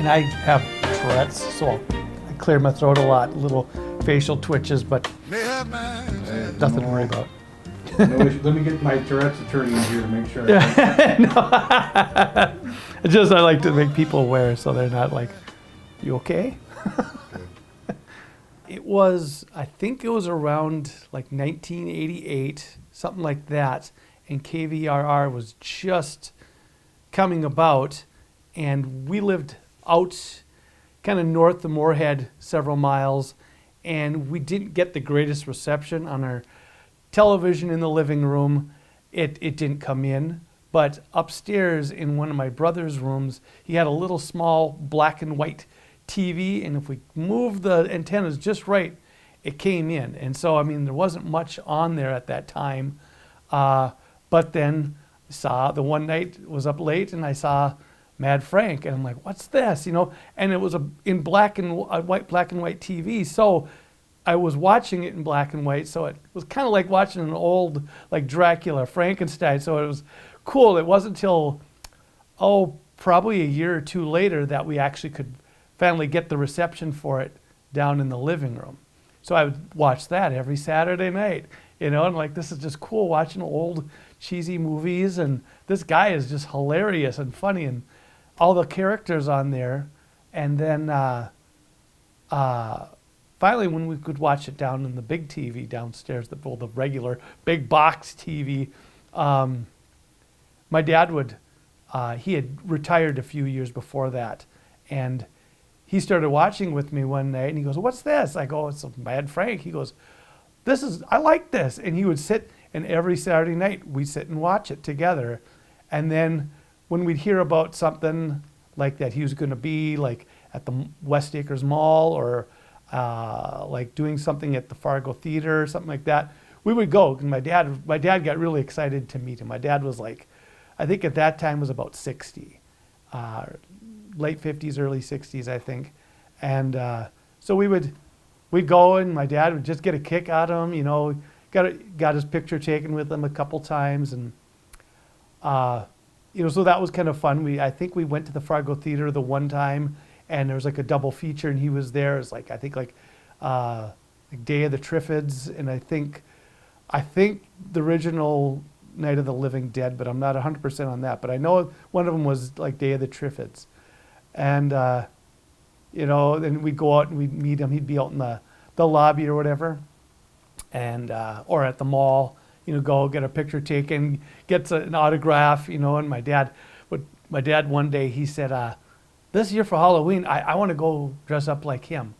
And I have Tourette's, so I clear my throat a lot, little facial twitches, but nothing to worry about. No issue. Let me get my Tourette's attorney in here to make sure. I like to make people aware so they're not like, you okay? I think it was around like 1988, something like that, and KVRR was just coming about, and we lived out kind of north of Moorhead several miles, and we didn't get the greatest reception on our television in the living room. It didn't come in, but upstairs in one of my brother's rooms, he had a little small black and white TV, and if we moved the antennas just right, it came in. And so, I mean, there wasn't much on there at that time, but then I saw the one night, was up late, and I saw Mad Frank, and I'm like, what's this, you know? And it was in black and white TV, so I was watching it in black and white, so it was kind of like watching an old, like Dracula, Frankenstein, so it was cool. It wasn't until, probably a year or two later that we actually could finally get the reception for it down in the living room. So I would watch that every Saturday night, you know, and like, this is just cool watching old cheesy movies, and this guy is just hilarious and funny, and all the characters on there. And then finally, when we could watch it down in the big TV downstairs, the regular big box TV, my dad he had retired a few years before that, and he started watching with me one night, and he goes, what's this? I go, it's a Mad Frank. He goes, I like this. And he would sit, and every Saturday night we'd sit and watch it together. And then when we'd hear about something like that he was going to be like at the West Acres Mall, or like doing something at the Fargo Theater or something like that, we would go. And my dad got really excited to meet him. My dad was like, I think at that time was about 60, late 50s, early 60s, I think. And so we'd go, and my dad would just get a kick out of him, you know, got his picture taken with him a couple times. And, you know, so that was kind of fun. I think we went to the Fargo Theater the one time, and there was like a double feature, and he was there. It was like, I think like Day of the Triffids, and I think the original Night of the Living Dead, but I'm not 100% on that. But I know one of them was like Day of the Triffids. And, you know, then we'd go out and we'd meet him. He'd be out in the lobby or whatever, and or at the mall, you know, go get a picture taken, gets an autograph, you know. And my dad one day, he said, this year for Halloween, I want to go dress up like him.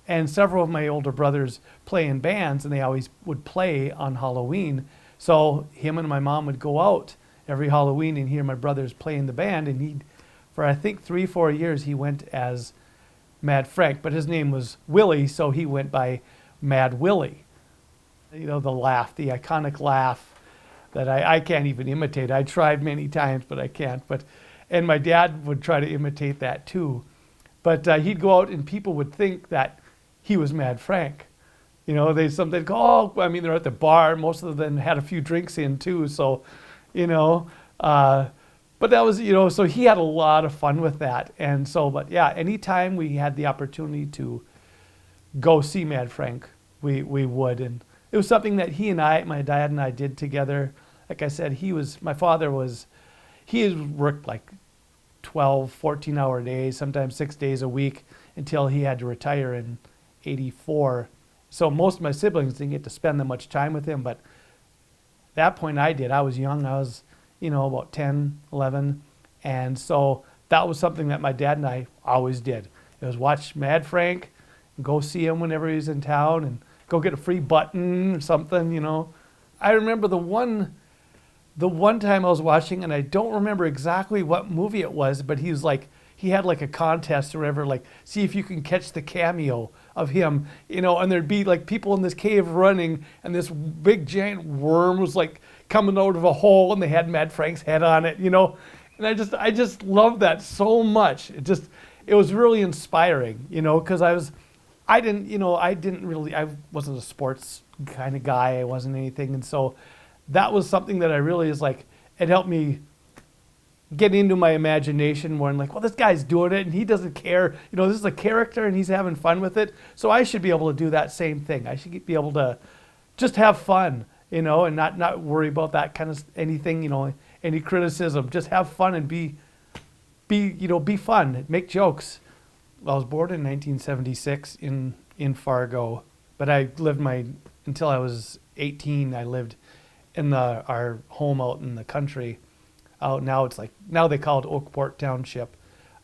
And several of my older brothers play in bands, and they always would play on Halloween. So him and my mom would go out every Halloween and hear my brothers play in the band. And for I think 3-4 years, he went as Mad Frank, but his name was Willie, so he went by Mad Willie. You know, the iconic laugh that I can't even imitate. I tried many times, but I can't. And my dad would try to imitate that too. But he'd go out, and people would think that he was Mad Frank. You know, they'd go, I mean, they're at the bar. Most of them had a few drinks in too, so, you know. But that was, you know, so he had a lot of fun with that. And so, but yeah, anytime we had the opportunity to go see Mad Frank, we would. And it was something that my dad and I did together. Like I said, he had worked like 12, 14-hour days, sometimes 6 days a week, until he had to retire in 84. So most of my siblings didn't get to spend that much time with him, but at that point I did. I was young. I was, you know, about 10, 11. And so that was something that my dad and I always did. It was watch Mad Frank, and go see him whenever he was in town, and go get a free button or something, you know. I remember the one time I was watching, and I don't remember exactly what movie it was, but he had like a contest or whatever, like see if you can catch the cameo of him, you know, and there'd be like people in this cave running, and this big giant worm was like coming out of a hole, and they had Mad Frank's head on it, you know. And I just loved that so much. It was really inspiring, you know, because I wasn't a sports kind of guy. I wasn't anything. And so that was something that I really it helped me get into my imagination where I'm like, well, this guy's doing it and he doesn't care. You know, this is a character and he's having fun with it. So I should be able to do that same thing. I should be able to just have fun, you know, and not worry about that kind of anything, you know, any criticism. Just have fun and be fun. Make jokes. Well, I was born in 1976 in Fargo, but I lived until I was 18. I lived in our home out in the country. Out now now they call it Oakport Township,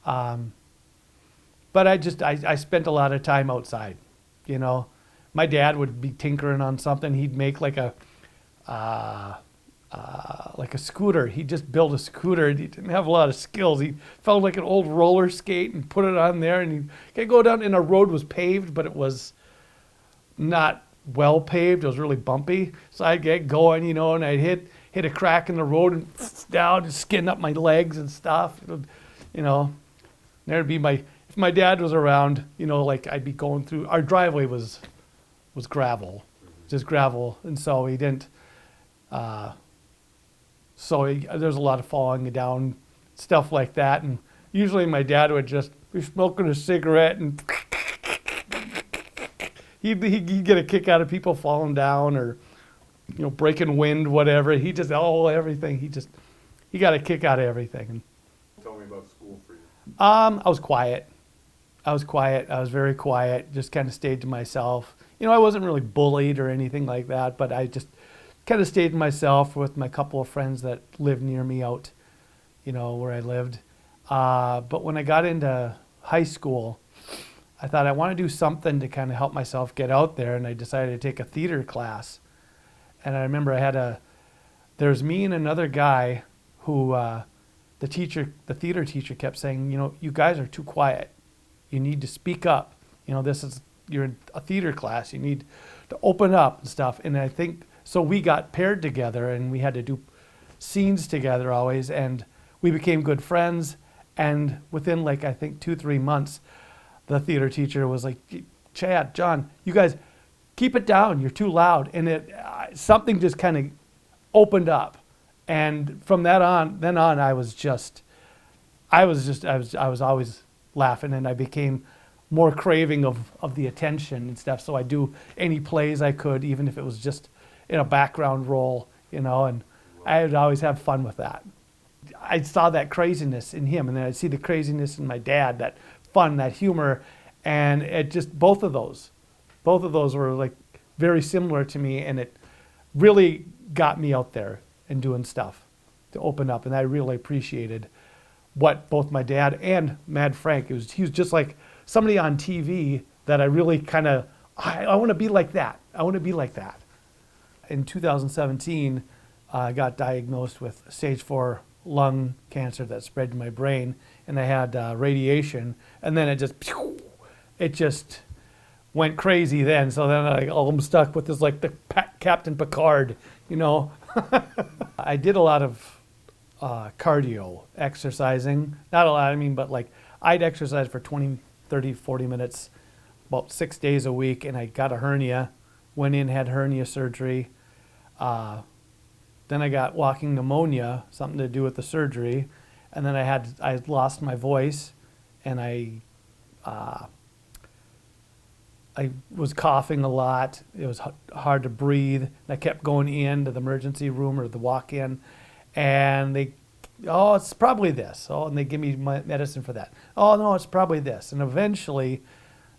but I spent a lot of time outside. You know, my dad would be tinkering on something. He'd make like a scooter. He just built a scooter. And he didn't have a lot of skills. He found like an old roller skate and put it on there, and he could go down. And our road was paved, but it was not well paved. It was really bumpy. So I'd get going, you know, and I'd hit a crack in the road and down, just skin up my legs and stuff. You know, there'd be if my dad was around, you know, like I'd be going through. Our driveway was gravel, just gravel, and so he didn't. There's a lot of falling down, stuff like that, and usually my dad would just be smoking a cigarette and he'd get a kick out of people falling down or, you know, breaking wind, whatever. Everything. He got a kick out of everything. Tell me about school for you. I was quiet. I was very quiet. Just kind of stayed to myself. You know, I wasn't really bullied or anything like that, but I just kind of stayed to myself with my couple of friends that lived near me out, you know, where I lived. But when I got into high school, I thought I want to do something to kind of help myself get out there, and I decided to take a theater class. And I remember there's me and another guy who the theater teacher kept saying, you know, you guys are too quiet. You need to speak up. You know, you're in a theater class. You need to open up and stuff. And I think, so we got paired together and we had to do scenes together always. And we became good friends. And within I think 2-3 months, the theater teacher was like, Chad, John, you guys keep it down. You're too loud. And something just kind of opened up. And from then on, I was always laughing, and I became more craving of the attention and stuff. So I do any plays I could, even if it was just in a background role, you know, and I would always have fun with that. I saw that craziness in him, and then I'd see the craziness in my dad, that fun, that humor, and it just, both of those were like very similar to me, and it really got me out there and doing stuff to open up, and I really appreciated what both my dad and Mad Frank, he was just like somebody on TV that I really kind of, I want to be like that. I want to be like that. In 2017, I got diagnosed with stage 4 lung cancer that spread to my brain, and I had radiation, and then it just went crazy then. So then I'm stuck with this like the Captain Picard, you know. I did a lot of cardio exercising. Not a lot, I mean, but like I'd exercise for 20, 30, 40 minutes about 6 days a week, and I got a hernia, went in, had hernia surgery. Then I got walking pneumonia, something to do with the surgery. And then I lost my voice, and I was coughing a lot. It was hard to breathe. And I kept going into the emergency room or the walk-in, and it's probably this. Oh, and they give me medicine for that. Oh, no, it's probably this. And eventually,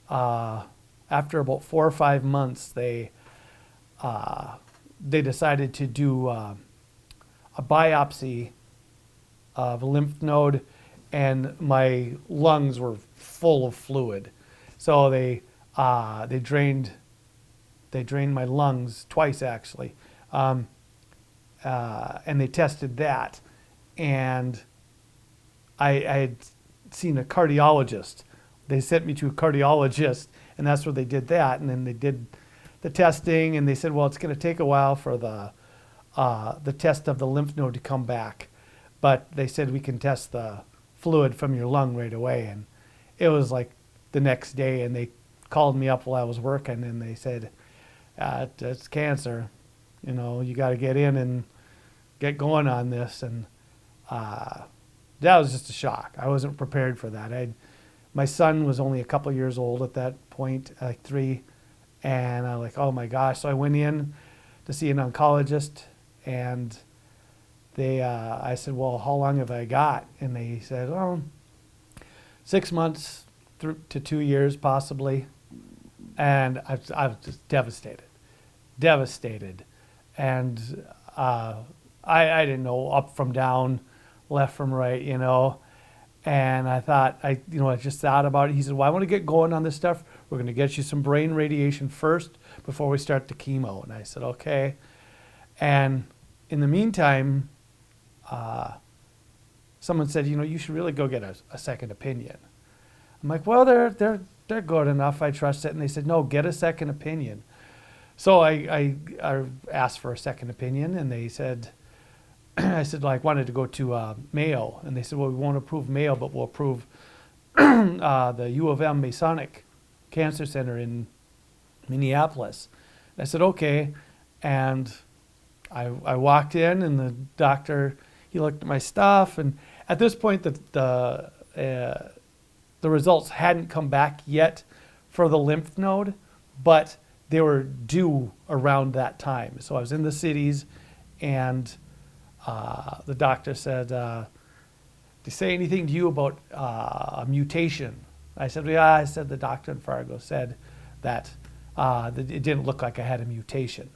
after about 4 or 5 months, they decided to do a biopsy of a lymph node, and my lungs were full of fluid. So they drained my lungs twice, actually, and they tested that, and I had seen a cardiologist. They sent me to a cardiologist, and that's where they did that, and then they did the testing, and they said, well, it's going to take a while for the test of the lymph node to come back, but they said we can test the fluid from your lung right away. And it was like the next day, and they called me up while I was working, and they said, it's cancer, you know, you got to get in and get going on this. And that was just a shock. I wasn't prepared for that. My son was only a couple years old at that point, like 3, and I was like, oh my gosh. So I went in to see an oncologist, and I said, well, how long have I got? And they said, oh, 6 months to 2 years possibly. And I was just devastated. And I didn't know up from down, left from right, you know. And I thought, I just thought about it. He said, well, I want to get going on this stuff. We're going to get you some brain radiation first before we start the chemo. And I said, okay. And in the meantime, someone said, you should really go get a second opinion. I'm like, well, they're good enough. I trust it. And they said, no, get a second opinion. So I asked for a second opinion, and they said, I said, well, I wanted to go to Mayo. And they said, well, we won't approve Mayo, but we'll approve the U of M Masonic Cancer Center in Minneapolis. And I said, okay. And I walked in, and the doctor, he looked at my stuff. And at this point, the results hadn't come back yet for the lymph node, but they were due around that time. So I was in the cities, and the doctor said, did he say anything to you about a mutation? I said, yeah. I said, the doctor in Fargo said that it didn't look like I had a mutation.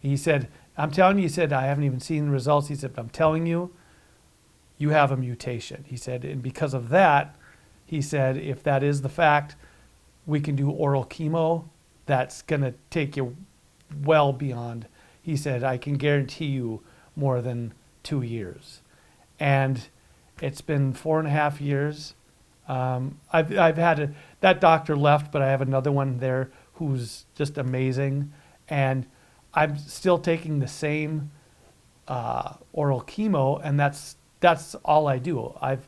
He said, I'm telling you, he said, I haven't even seen the results. He said, but I'm telling you, you have a mutation. He said, and because of that, he said, if that is the fact, we can do oral chemo. That's going to take you well beyond. He said, I can guarantee you more than 2 years. And it's been 4.5 years. I've had that doctor left, but I have another one there who's just amazing. And I'm still taking the same oral chemo, and that's all I do. I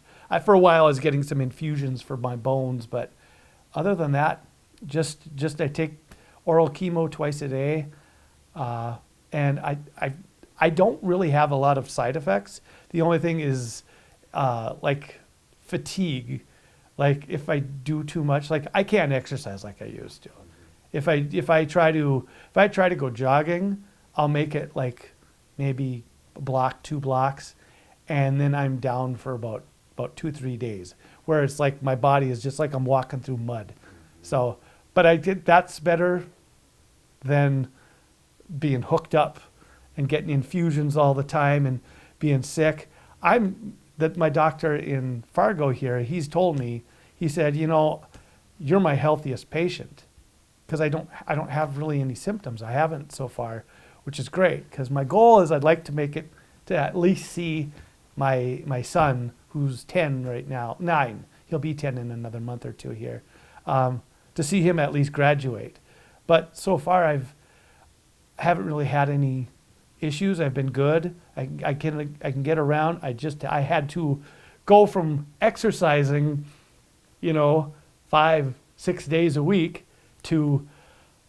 for a while I was getting some infusions for my bones, but other than that, just I take oral chemo twice a day, and I don't really have a lot of side effects. The only thing is like fatigue. Like if I do too much, like I can't exercise like I used to. If I try to go jogging, I'll make it like maybe a block, 2 blocks, and then I'm down for about 2-3 days, where it's like my body is just like I'm walking through mud. So, but that's better than being hooked up and getting infusions all the time and being sick. My doctor in Fargo here, he's told me, he said, you're my healthiest patient, because I don't have really any symptoms. I haven't so far, which is great, because my goal is I'd like to make it to at least see my son, who's 10 right now, 9. He'll be 10 in another month or 2 here, to see him at least graduate. But so far I haven't really had any issues. I've been good. I can get around. I had to go from exercising, 5-6 days a week to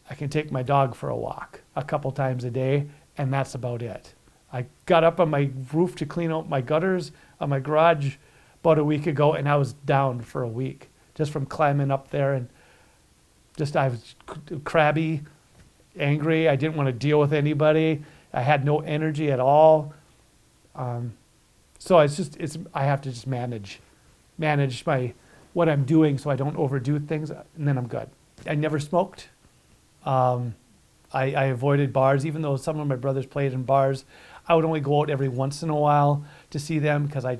I can take my dog for a walk a couple times a day, and that's about it. I got up on my roof to clean out my gutters on my garage about a week ago, and I was down for a week just from climbing up there, and I was crabby, angry. I didn't want to deal with anybody. I had no energy at all. So I have to just manage what I'm doing so I don't overdo things, and then I'm good. I never smoked. I avoided bars, even though some of my brothers played in bars. I would only go out every once in a while to see them, because I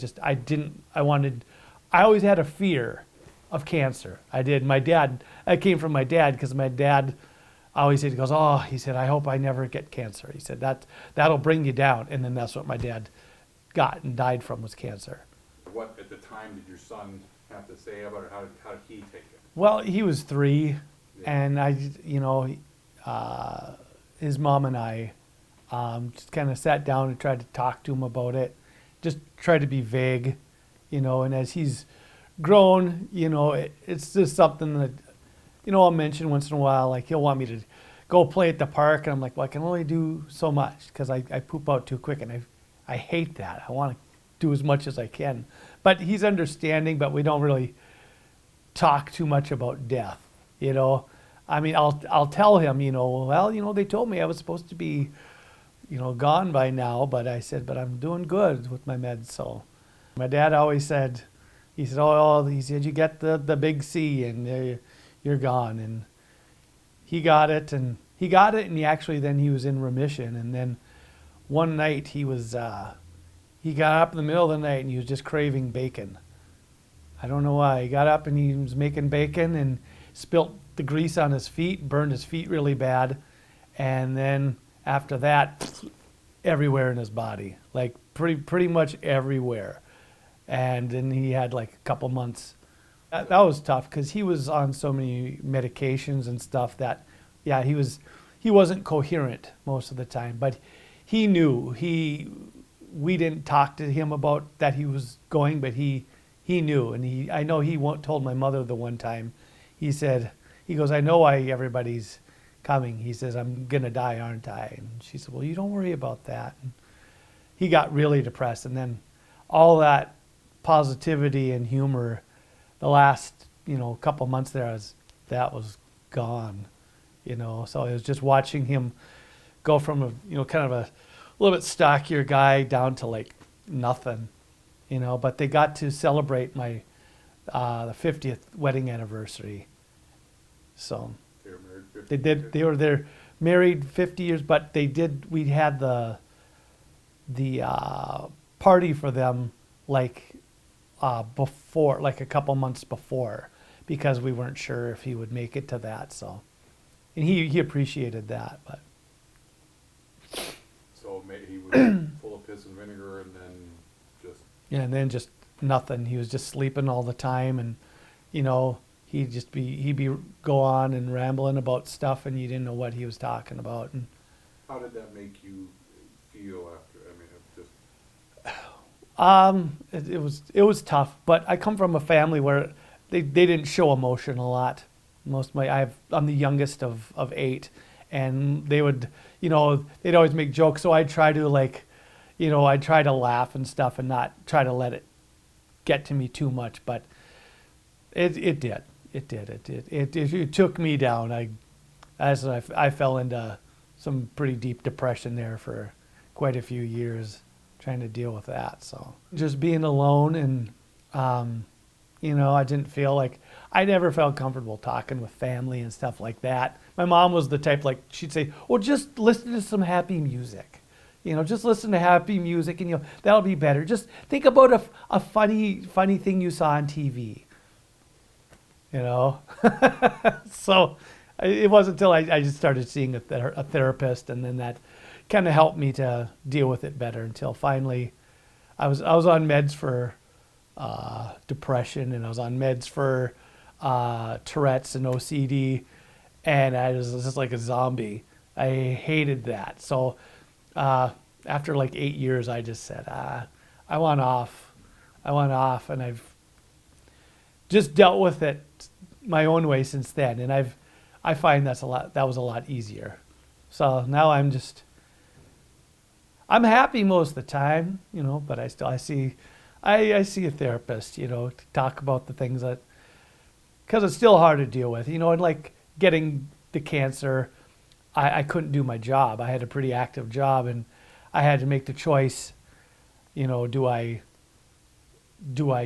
always had a fear of cancer. I did. I came from my dad, because my dad always said, he said, I hope I never get cancer. He said, that'll bring you down. And then that's what my dad got and died from, was cancer. What, at the time, did your son have to say about it? How did he take it? Well, he was 3, and his mom and I just kind of sat down and tried to talk to him about it. Just tried to be vague, and as he's grown, it's just something that, I'll mention once in a while. Like he'll want me to go play at the park, and I'm like, well, I can only do so much, because I poop out too quick, and I hate that. I want to do as much as I can. but he's understanding, but we don't really talk too much about death, you know. I mean, I'll tell him, you know, well, you know, they told me I was supposed to be, you know, gone by now, but I said, but I'm doing good with my meds. So my dad always said, he said, oh, he said, you get the big C and you're gone. And he got it, and he actually, then he was in remission. And then one night he got up in the middle of the night and he was just craving bacon. I don't know why. He got up and he was making bacon and spilt the grease on his feet, burned his feet really bad. And then after that, everywhere in his body, like pretty much everywhere. And then he had like a couple months. That was tough because he was on so many medications and stuff that, yeah, he wasn't coherent most of the time. But he knew. We didn't talk to him about that he was going, but he knew. And I know he told my mother the one time. He said, he goes, I know why everybody's coming. He says, I'm gonna die, aren't I? And she said, well, you don't worry about that. And he got really depressed, and then all that positivity and humor, the last, you know, couple months there, that was gone, you know. So it was just watching him go from a, you know, kind of a little bit stockier guy down to like nothing, you know. But they got to celebrate my the 50th wedding anniversary. So They were married 50 they did. years. They were there, married 50 years, but they did. We had the party for them like before, like a couple months before, because we weren't sure if he would make it to that. So, and he appreciated that, but So he was full of piss and vinegar, and then just yeah, and then just nothing. He was just sleeping all the time, and you know, he'd go on and rambling about stuff, and you didn't know what he was talking about. And how did that make you feel after? I mean, it just it was tough, but I come from a family where they didn't show emotion a lot. I'm the youngest of 8, and they would, you know, they'd always make jokes. So I'd try to I'd try to laugh and stuff and not try to let it get to me too much. But it did. It took me down. I fell into some pretty deep depression there for quite a few years, trying to deal with that. So just being alone, and you know, I never felt comfortable talking with family and stuff like that. My mom was the type, like, she'd say, well, just listen to some happy music. You know, just listen to happy music and that'll be better. Just think about a funny thing you saw on TV. You know? So it wasn't until I just started seeing a therapist, and then that kind of helped me to deal with it better, until finally I was on meds for depression, and I was on meds for Tourette's and OCD, and I was just like a zombie. I hated that. So after like 8 years, I just said, I want off, and I've just dealt with it my own way since then, and I find that was a lot easier. So now I'm happy most of the time, you know, but I see a therapist, you know, to talk about the things because it's still hard to deal with, you know. And like getting the cancer, I couldn't do my job. I had a pretty active job, and I had to make the choice, you know, do I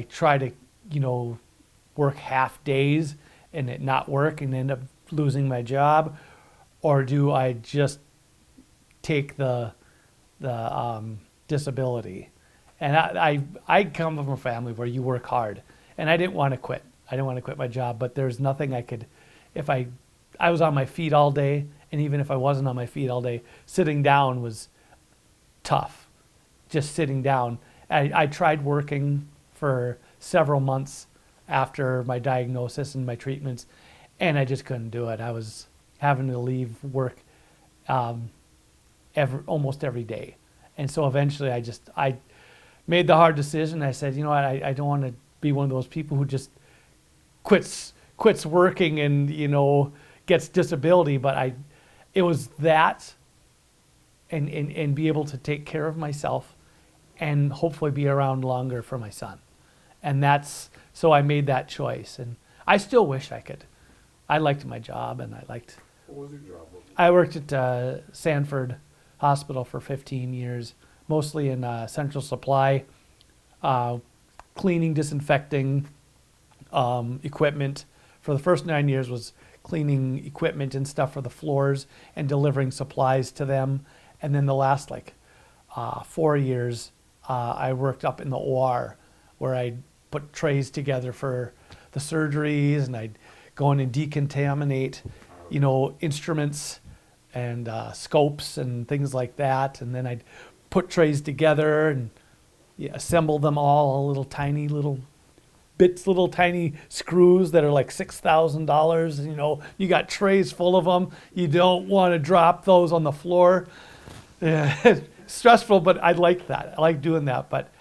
try to, you know, work half days and it not work and end up losing my job, or do I just take the disability? And I come from a family where you work hard, and I didn't want to quit. I didn't want to quit my job, but there's nothing I could, if I was on my feet all day, and even if I wasn't on my feet all day, sitting down was tough. Just sitting down. I tried working for several months after my diagnosis and my treatments, and I just couldn't do it. I was having to leave work almost every day. And so eventually I made the hard decision. I said, you know what, I don't want to be one of those people who just quits working and, you know, gets disability. But it was that, and be able to take care of myself and hopefully be around longer for my son. And so I made that choice. And I still wish I could. I liked my job, and What was your job? I worked at Sanford Hospital for 15 years, mostly in central supply, cleaning, disinfecting equipment. For the first 9 years was cleaning equipment and stuff for the floors and delivering supplies to them. And then the last 4 years, I worked up in the OR, where I'd put trays together for the surgeries, and I'd go in and decontaminate, instruments and scopes and things like that. And then I'd put trays together and assemble them all little tiny bits, little tiny screws that are like $6,000. You got trays full of them. You don't want to drop those on the floor. Yeah, stressful, but I like that. I like doing that. But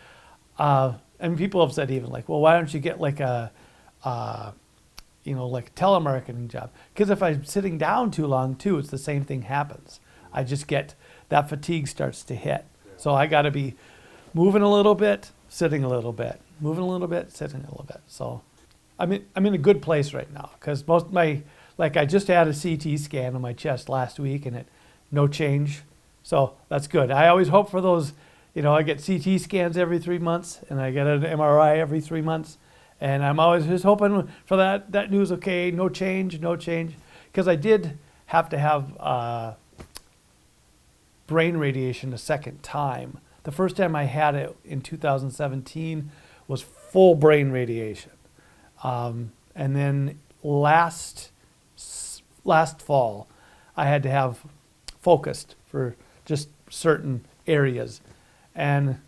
and people have said even well, why don't you get like a telemarketing job? Because if I'm sitting down too long too, it's the same thing happens. I just get that fatigue starts to hit. So I got to be moving a little bit, sitting a little bit, moving a little bit, sitting a little bit. So I'm in a good place right now, because most of my, I just had a CT scan on my chest last week, and no change. So that's good. I always hope for those, I get CT scans every 3 months, and I get an MRI every 3 months. And I'm always just hoping for that news, okay, no change. Because I did have to have brain radiation a second time. The first time I had it in 2017 was full brain radiation. And then last fall, I had to have focused for just certain areas. And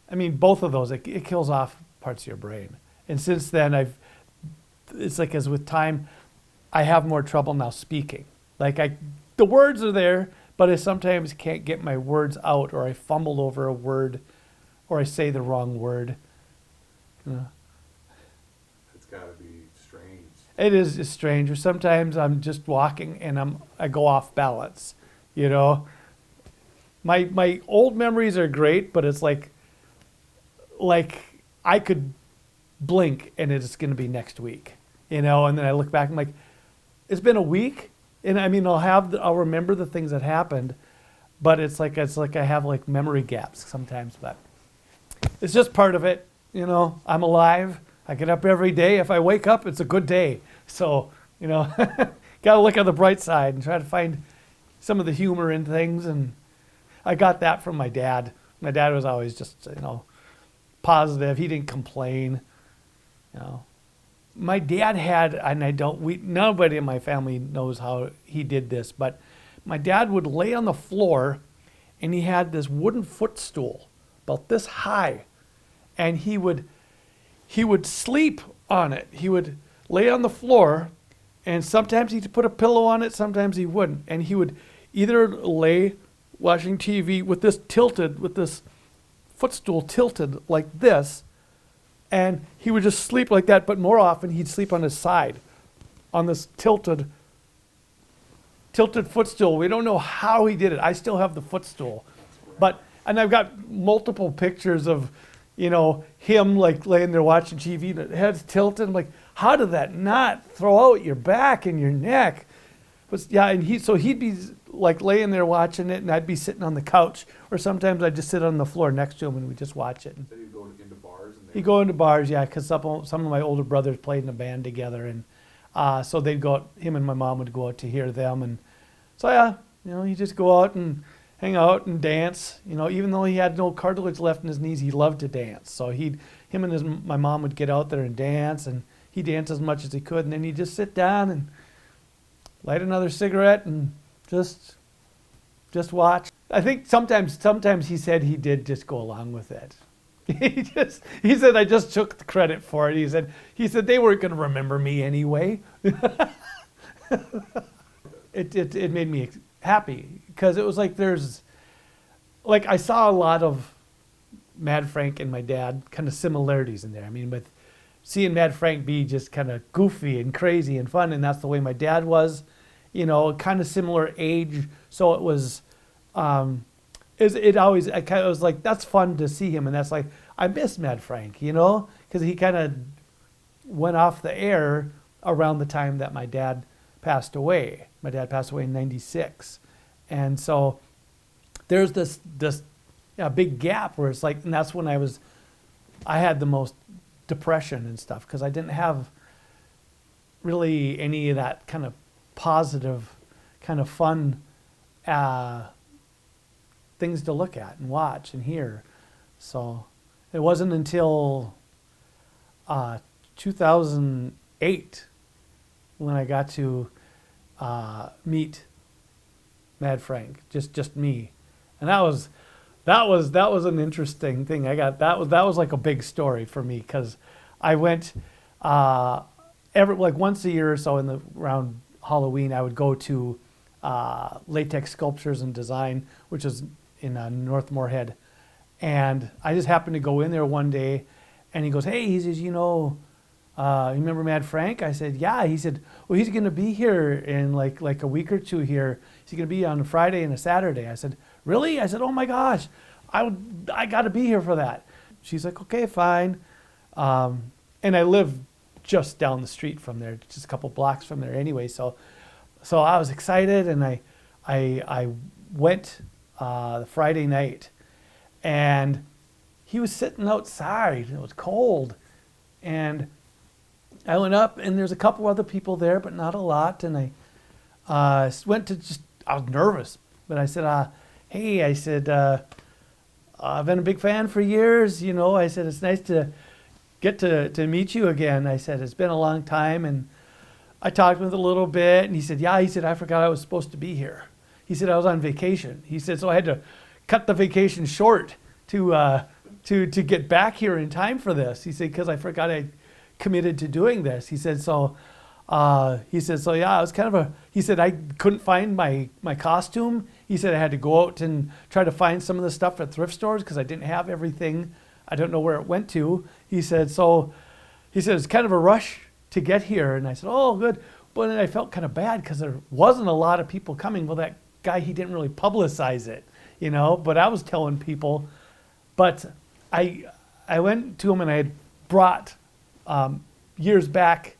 I mean, both of those, it kills off parts of your brain. And since then, it's like as with time, I have more trouble now speaking. The words are there, but I sometimes can't get my words out, or I fumble over a word, or I say the wrong word. It's got to be strange. It is strange. Or sometimes I'm just walking and I go off balance. My old memories are great, but it's like I could blink and it's going to be next week, and then I look back and I'm like, it's been a week, and I mean I'll remember the things that happened, but it's like I have memory gaps sometimes, but it's just part of it. I'm alive. I get up every day. If I wake up, it's a good day. So gotta look on the bright side and try to find some of the humor in things. And I got that from my dad. My dad was always just positive. He didn't complain. My dad had, and nobody in my family knows how he did this, but my dad would lay on the floor, and he had this wooden footstool about this high, and he would sleep on it. He would lay on the floor, and sometimes he'd put a pillow on it, sometimes he wouldn't, and he would either lay watching TV with this footstool tilted like this, and he would just sleep like that, but more often he'd sleep on his side, on this tilted footstool. We don't know how he did it. I still have the footstool. And I've got multiple pictures of, him laying there watching TV, the head's tilted. I'm like, how did that not throw out your back and your neck? And he'd be laying there watching it, and I'd be sitting on the couch, or sometimes I'd just sit on the floor next to him and we'd just watch it. So you go into bars? He'd go into bars, yeah, because some of my older brothers played in a band together, and so they'd go out, him and my mom would go out to hear them, and so he'd just go out and hang out and dance. Even though he had no cartilage left in his knees, he loved to dance. So my mom would get out there and dance, and he danced as much as he could, and then he'd just sit down and light another cigarette and just watch. I think sometimes he said he did just go along with it. He said I just took the credit for it. He said they weren't going to remember me anyway. It made me happy, because it was I saw a lot of Mad Frank and my dad, kind of similarities in there. I mean, with seeing Mad Frank be just kind of goofy and crazy and fun, and that's the way my dad was, kind of similar age. So it was, it always, I was like, that's fun to see him, and that's I miss Mad Frank, because because he kind of went off the air around the time that my dad passed away. My dad passed away in '96, and so there's this big gap where it's like, and that's when I had the most depression and stuff because I didn't have really any of that kind of positive, kind of fun things to look at and watch and hear. So it wasn't until 2008 when I got to meet Mad Frank, just me, and that was an interesting thing. That was like a big story for me because I went like once a year or so around Halloween. I would go to Latex Sculptures and Design, which is in North Moorhead, and I just happened to go in there one day, and he goes, "Hey," he says, "you remember Mad Frank?" I said, "Yeah." He said, "Well, he's going to be here in like a week or two here. He's going to be on a Friday and a Saturday." I said, "Really?" I said, "Oh my gosh, I got to be here for that." She's like, "Okay, fine." And I live just down the street from there, just a couple blocks from there anyway. So I was excited, and I went the Friday night, and he was sitting outside. It was cold, and I went up, and there's a couple other people there, but not a lot. And I went to I was nervous, but I said, "Hey," I said, "I've been a big fan for years. I said, it's nice to get to meet you again." I said, "It's been a long time." And I talked with him a little bit, and he said, "Yeah," he said, "I forgot I was supposed to be here." He said, "I was on vacation." He said, "So I had to cut the vacation short to get back here in time for this." He said, "Because I forgot I committed to doing this." He said, "So yeah, it was kind of he said, "I couldn't find my costume." He said, "I had to go out and try to find some of the stuff at thrift stores because I didn't have everything. I don't know where it went to." He said, "It's kind of a rush to get here." And I said, "Oh, good." But then I felt kind of bad because there wasn't a lot of people coming. Well, that guy, he didn't really publicize it, but I was telling people. But I went to him, and I had brought years back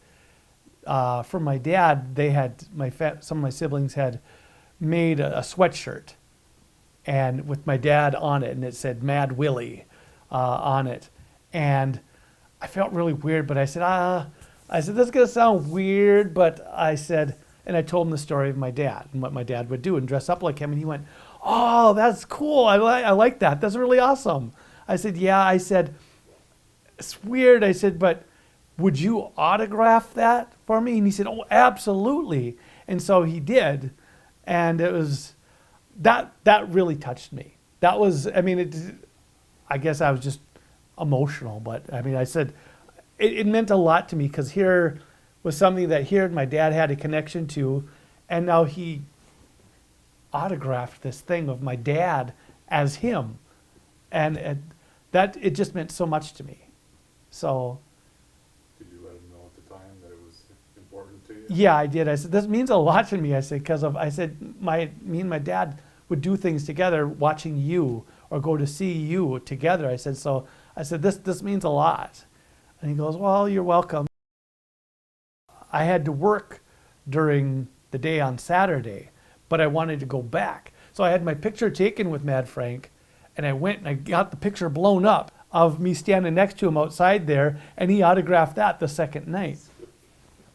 from my dad. They had some of my siblings had made a sweatshirt, and with my dad on it, and it said Mad Willie on it. And I felt really weird, but I said, this is gonna sound weird, but I said, and I told him the story of my dad and what my dad would do and dress up like him, and he went, "Oh, that's cool. I like that. That's really awesome." I said, "Yeah." I said, "It's weird." I said, "But would you autograph that for me?" And he said, "Oh, absolutely." And so he did. And it was, that really touched me. That was, I guess I was just emotional, but I said, it meant a lot to me because here was something that my dad had a connection to, and now he autographed this thing of my dad as him. And it just meant so much to me. So. Did you let him know at the time that it was important to you? Yeah, I did. I said, "This means a lot to me." I said, because me and my dad would do things together, watching you or go to see you together. I said, this means a lot. And he goes, "Well, you're welcome." I had to work during the day on Saturday, but I wanted to go back. So I had my picture taken with Mad Frank, and I went and I got the picture blown up of me standing next to him outside there, and he autographed that the second night.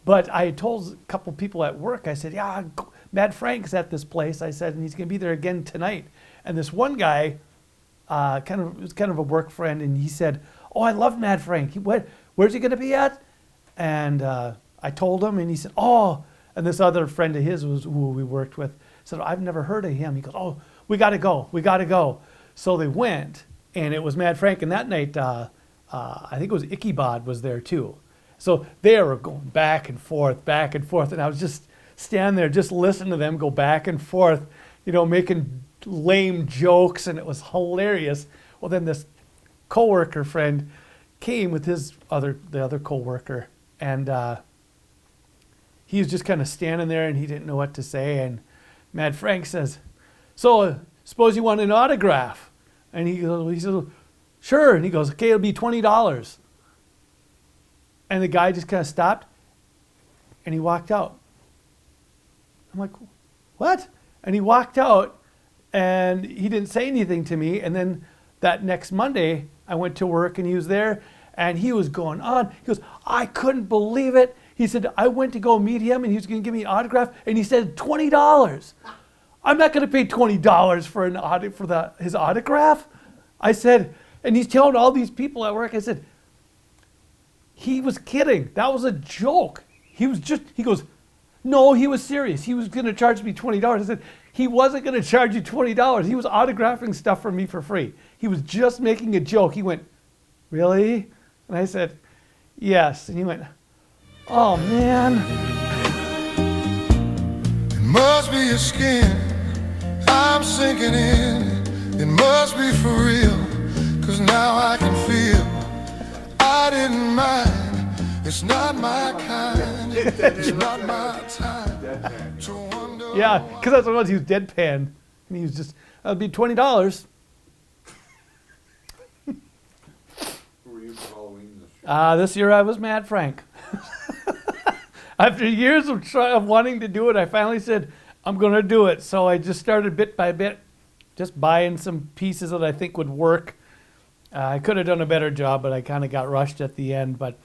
But I had told a couple people at work, I said, "Yeah, Mad Frank's at this place." I said, "And he's going to be there again tonight." And this one guy, was kind of a work friend, and he said, "Oh, I love Mad Frank. Where's he going to be at?" And I told him, and he said, "Oh." And this other friend of his who we worked with said, "I've never heard of him." He goes, "Oh, we got to go. So they went, and it was Mad Frank. And that night, I think it was Ichabod was there too. So they were going back and forth, and I was just standing there, just listening to them go back and forth, making lame jokes, and it was hilarious. Well, then this coworker friend came with the other coworker, and he was just kind of standing there, and he didn't know what to say. And Mad Frank says, "So, suppose you want an autograph?" And he says, "Sure." And he goes, "Okay, it'll be $20. And the guy just kind of stopped and he walked out. I'm like, what? And he walked out and he didn't say anything to me. And then that next Monday, I went to work and he was there and he was going on. He goes, I couldn't believe it. He said, I went to go meet him and he was going to give me an autograph and he said $20. I'm not going to pay $20 for his autograph. I said, and he's telling all these people at work, I said, he was kidding. That was a joke. He goes, no, he was serious. He was going to charge me $20. I said, he wasn't going to charge you $20. He was autographing stuff for me for free. He was just making a joke. He went, really? And I said, yes. And he went, oh, man. It must be your skin. I'm sinking in. It must be for real. 'Cause now I can feel I didn't mind. It's not my kind. It's not my time to wonder. Yeah, because that's what it was. He was deadpan. And he was just, that'd be $20. Who were you for Halloween this year? This year I was Mad Frank. After years of wanting to do it, I finally said, I'm going to do it. So I just started bit by bit, just buying some pieces that I think would work. I could have done a better job, but I kind of got rushed at the end. But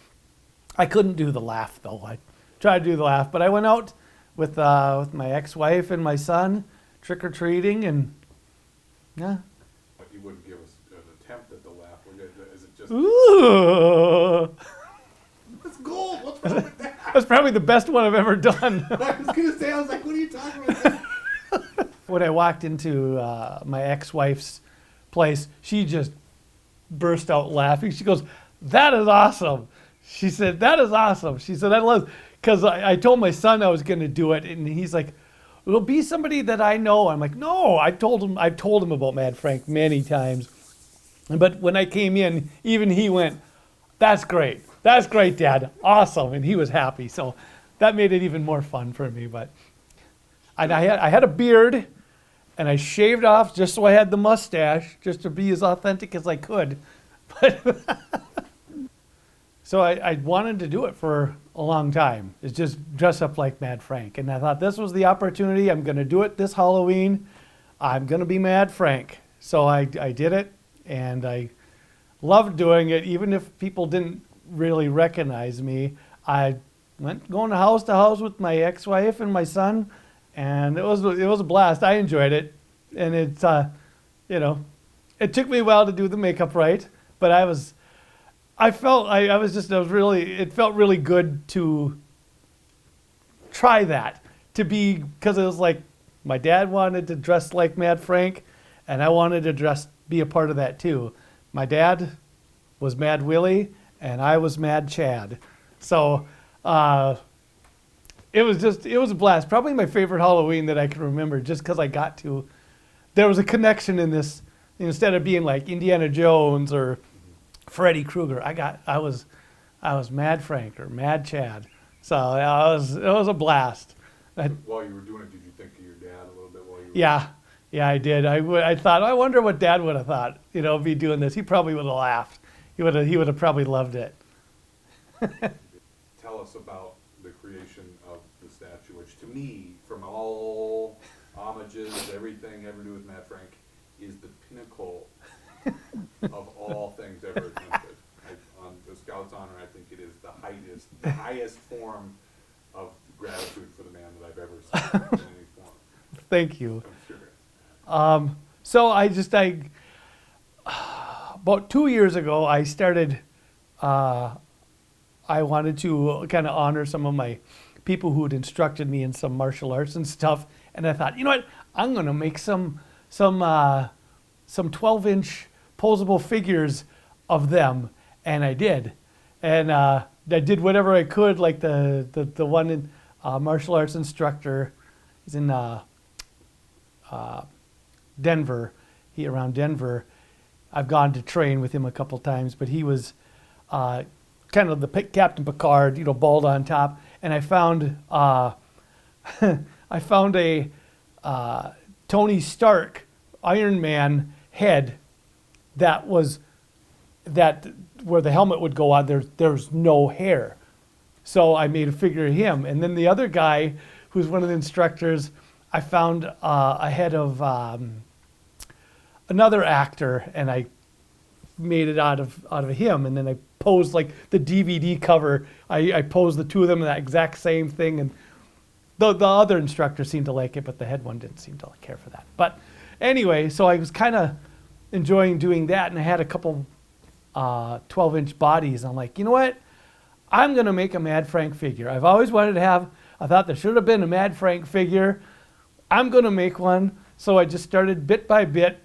I couldn't do the laugh, though. I tried to do the laugh. But I went out with my ex-wife and my son, trick-or-treating, and yeah. But you wouldn't give us an attempt at the laugh, would you? Is it just... Ooh. That's gold! What's wrong with that? That's probably the best one I've ever done. I was going to say, I was like, what are you talking about? When I walked into my ex-wife's place, she just burst out laughing. She goes, that is awesome. She said, that is awesome. She said, I love, because I told my son I was going to do it, and he's like, it'll be somebody that I know. I'm like, no, I've told him about Mad Frank many times. But when I came in, even he went, that's great. That's great, Dad. Awesome. And he was happy. So that made it even more fun for me. But I had a beard, and I shaved off just so I had the mustache, just to be as authentic as I could. But so I wanted to do it for a long time. It's just dress up like Mad Frank. And I thought this was the opportunity. I'm going to do it this Halloween. I'm going to be Mad Frank. So I did it, and I loved doing it. Even if people didn't really recognize me, I went going to house with my ex-wife and my son, and it was a blast. I enjoyed it, and it's it took me a while to do the makeup right, but it felt really good to try that, because it was like my dad wanted to dress like Mad Frank, and I wanted to be a part of that too. My dad was Mad Willie, and I was Mad Chad. So it was a blast. Probably my favorite Halloween that I can remember, just because there was a connection in this. Instead of being like Indiana Jones or Freddy Krueger, I was Mad Frank or Mad Chad. So it was a blast. While you were doing it, did you think of your dad a little bit while you were... Yeah, I did. I thought, I wonder what Dad would have thought, me doing this. He probably would have laughed. He would have probably loved it. Tell us about the creation of the statue, which to me, from all homages, everything ever to do with Mad Frank, is the pinnacle of all things ever attempted. On the Scout's honor, I think it is the highest form of gratitude for the man that I've ever seen in any form. Thank you. I'm serious. So about 2 years ago, I started, I wanted to kind of honor some of my people who had instructed me in some martial arts and stuff. And I thought, you know what, I'm going to make some 12-inch posable figures of them. And I did. And I did whatever I could, like the one in martial arts instructor. He's in Denver, around Denver. I've gone to train with him a couple times, but he was kind of the Captain Picard, bald on top. And I found a Tony Stark Iron Man head that was that where the helmet would go on, there's no hair. So I made a figure of him. And then the other guy, who's one of the instructors, I found a head of another actor, and I made it out of him. And then I posed like the DVD cover. I posed the two of them in that exact same thing. And the other instructor seemed to like it, but the head one didn't seem to care for that. But anyway, so I was kind of enjoying doing that, and I had a couple 12-inch bodies. I'm like, you know what? I'm going to make a Mad Frank figure. I've always wanted to have, I thought there should have been a Mad Frank figure. I'm going to make one. So I just started bit by bit,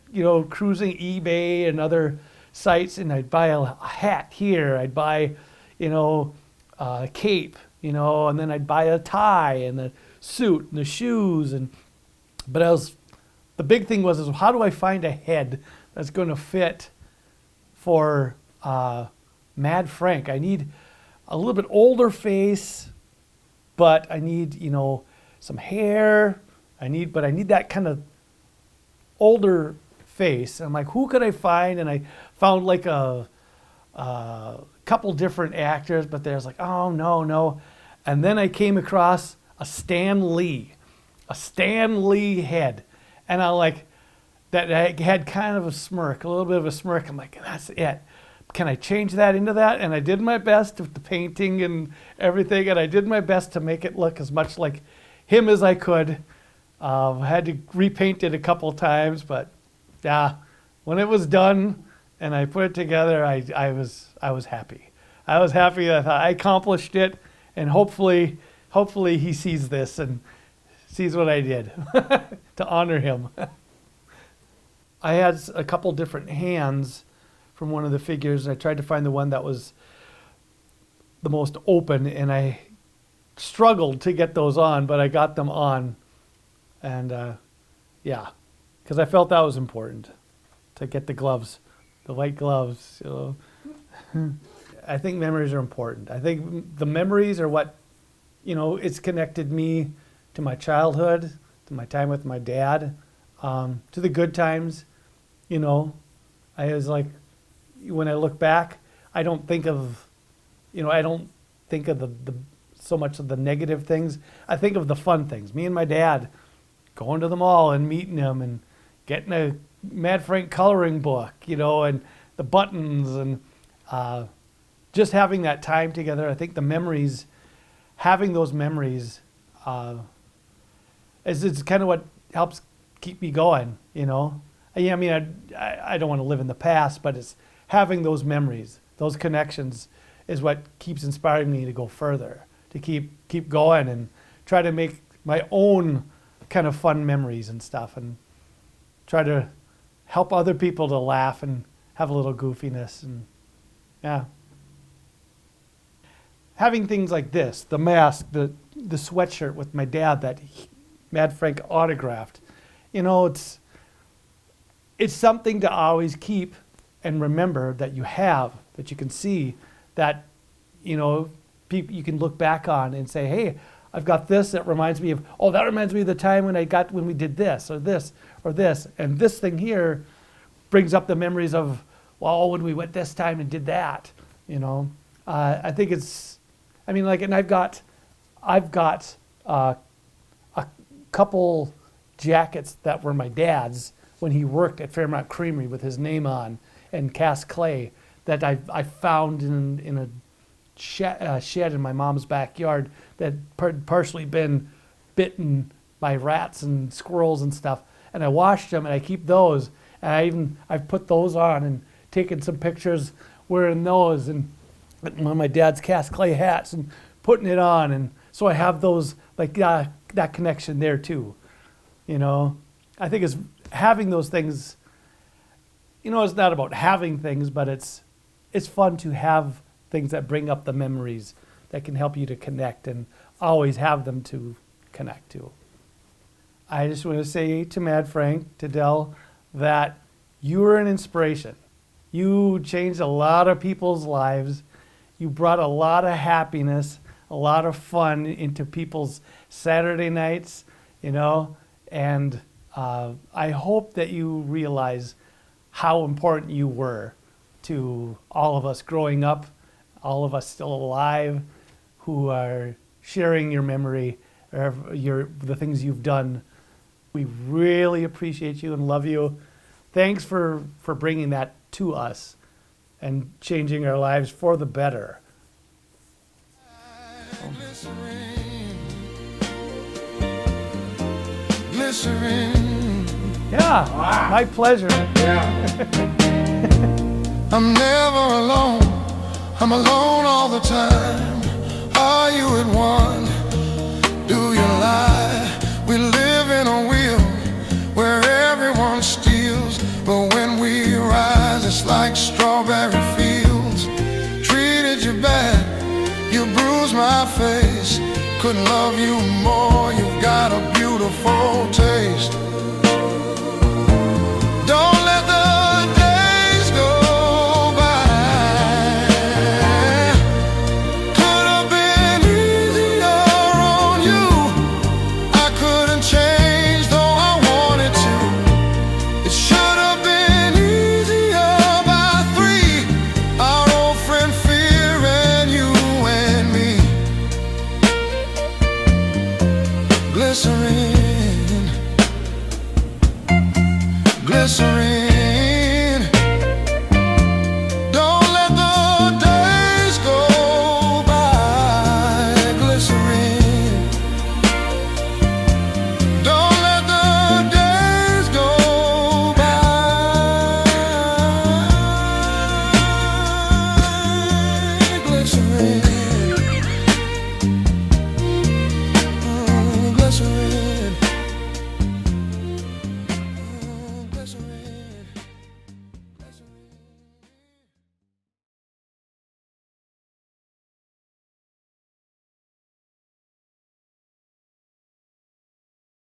cruising eBay and other sites, and I'd buy a hat here. I'd buy, a cape, and then I'd buy a tie and a suit and the shoes. But the big thing was how do I find a head that's going to fit for Mad Frank? I need a little bit older face, but I need, some hair. I need that kind of older face. And I'm like, who could I find? And I found like a couple different actors, but there's like, oh, no. And then I came across a Stan Lee head. And I like, that I had kind of a little bit of a smirk. I'm like, that's it. Can I change that into that? And I did my best with the painting and everything, and I did my best to make it look as much like him as I could. I had to repaint it a couple times, but yeah, when it was done and I put it together, I was happy. I was happy that I accomplished it, and hopefully he sees this and sees what I did to honor him. I had a couple different hands from one of the figures, and I tried to find the one that was the most open, and I struggled to get those on, but I got them on. And yeah, because I felt that was important to get the gloves, the white gloves. I think memories are important. I think the memories are what, it's connected me to my childhood, to my time with my dad, to the good times. I was like, when I look back, I don't think of the so much of the negative things. I think of the fun things. Me and my dad going to the mall and meeting him and getting a Mad Frank coloring book, and the buttons and just having that time together. I think the memories, having those memories, is kind of what helps keep me going, Yeah, I mean, I don't want to live in the past, but it's having those memories, those connections is what keeps inspiring me to go further, to keep going and try to make my own kind of fun memories and stuff, and try to help other people to laugh and have a little goofiness. And yeah, having things like this, the mask, the sweatshirt with my dad that Mad Frank autographed, it's something to always keep and remember that you have, that you can see, that, people you can look back on and say, hey, I've got this that reminds me of, that reminds me of the time when we did this or this or this. And this thing here brings up the memories of, when we went this time and did that, I think and I've got a couple jackets that were my dad's when he worked at Fairmont Creamery with his name on and cast clay that I found in a shed in my mom's backyard that had partially been bitten by rats and squirrels and stuff. And I washed them, and I keep those. And I've put those on and taken some pictures wearing those and one of my dad's cast clay hats and putting it on. And so I have those, like that connection there too. I think it's having those things, it's not about having things, but it's fun to have things that bring up the memories that can help you to connect and always have them to connect to. I just want to say to Mad Frank, to Del, that you were an inspiration. You changed a lot of people's lives. You brought a lot of happiness, a lot of fun into people's Saturday nights, and I hope that you realize how important you were to all of us growing up, all of us still alive, who are sharing your memory, or the things you've done. We really appreciate you and love you. Thanks for bringing that to us and changing our lives for the better. Glycerine. Yeah, my pleasure. I'm never alone. I'm alone all the time. Are you at one? Do you lie? We live in a wheel where everyone steals, but when we rise, it's like strawberry fields. Treated you bad, you bruised my face. Couldn't love you more, you've got a beautiful taste. Don't let the days go by. Could have been easier on you. I couldn't change though I wanted to. It should have been easier by 3. Our old friend Fear and you and me. Glycerine.